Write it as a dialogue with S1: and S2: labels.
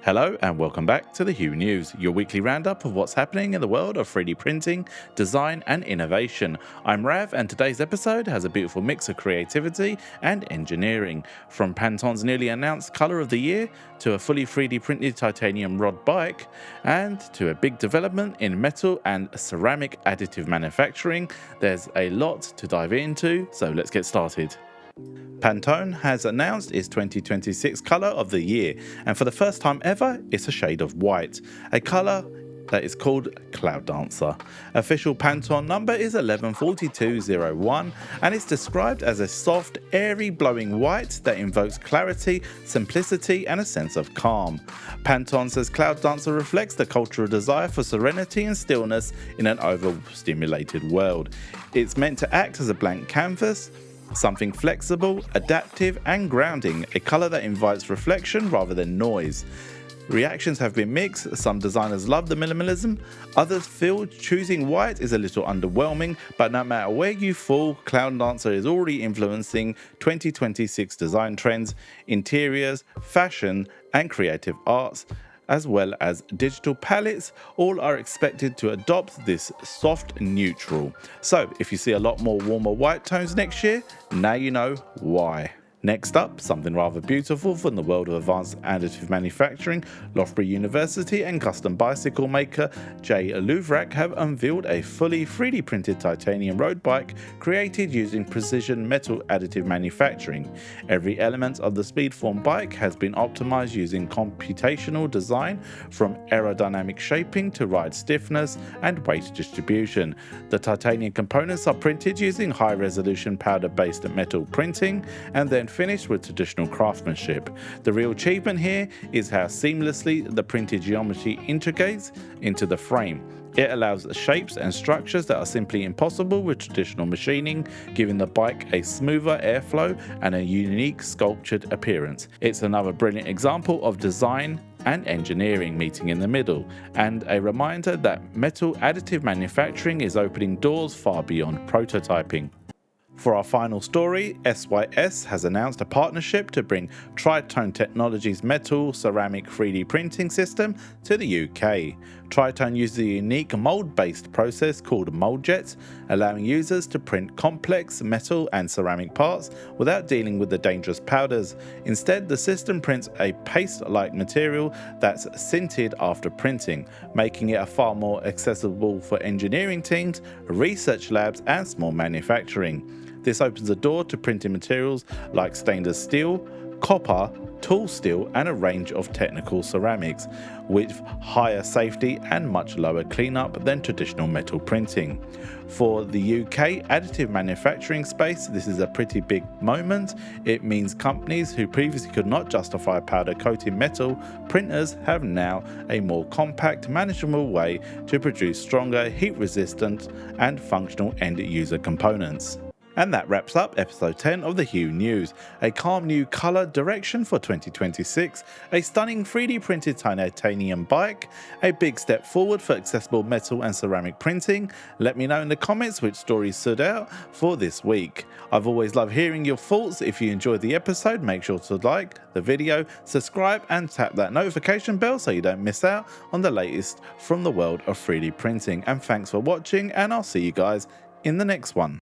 S1: Hello and welcome back to the Hue News, your weekly roundup of what's happening in the world of 3D printing, design and innovation. I'm Rav and today's episode has a beautiful mix of creativity and engineering. From Pantone's newly announced colour of the year to a fully 3D printed titanium rod bike and to a big development in metal and ceramic additive manufacturing, there's a lot to dive into, so let's get started. Pantone has announced its 2026 colour of the year, and for the first time ever, it's a shade of white, a colour that is called Cloud Dancer. Official Pantone number is 114201, and it's described as a soft, airy, blowing white that invokes clarity, simplicity, and a sense of calm. Pantone says Cloud Dancer reflects the cultural desire for serenity and stillness in an overstimulated world. It's meant to act as a blank canvas, something flexible, adaptive and grounding, a colour that invites reflection rather than noise. Reactions have been mixed. Some designers love the minimalism, others feel choosing white is a little underwhelming, but no matter where you fall, Cloud Dancer is already influencing 2026 design trends, interiors, fashion and creative arts, as well as digital palettes. All are expected to adopt this soft neutral. So if you see a lot more warmer white tones next year, now you know why. Next up, something rather beautiful from the world of advanced additive manufacturing. Loughborough University and custom bicycle maker J. Louvrac have unveiled a fully 3D printed titanium road bike created using precision metal additive manufacturing. Every element of the Speedform bike has been optimized using computational design, from aerodynamic shaping to ride stiffness and weight distribution. The titanium components are printed using high-resolution powder-based metal printing and then finished with traditional craftsmanship. The real achievement here is how seamlessly the printed geometry integrates into the frame. It allows shapes and structures that are simply impossible with traditional machining, giving the bike a smoother airflow and a unique sculptured appearance. It's another brilliant example of design and engineering meeting in the middle, and a reminder that metal additive manufacturing is opening doors far beyond prototyping. For our final story, SYS has announced a partnership to bring Tritone Technologies' metal ceramic 3D printing system to the UK. Tritone uses a unique mould-based process called MouldJet, allowing users to print complex metal and ceramic parts without dealing with the dangerous powders. Instead, the system prints a paste-like material that's sintered after printing, making it far more accessible for engineering teams, research labs and small manufacturing. This opens the door to printing materials like stainless steel, copper, tool steel and a range of technical ceramics, with higher safety and much lower cleanup than traditional metal printing. For the UK additive manufacturing space, this is a pretty big moment. It means companies who previously could not justify powder coating metal printers have now a more compact, manageable way to produce stronger, heat-resistant and functional end-user components. And that wraps up episode 10 of the Hue News. A calm new colour direction for 2026, a stunning 3D printed titanium bike, a big step forward for accessible metal and ceramic printing. Let me know in the comments which stories stood out for this week. I've always loved hearing your thoughts. If you enjoyed the episode, make sure to like the video, subscribe and tap that notification bell so you don't miss out on the latest from the world of 3D printing. And thanks for watching, and I'll see you guys in the next one.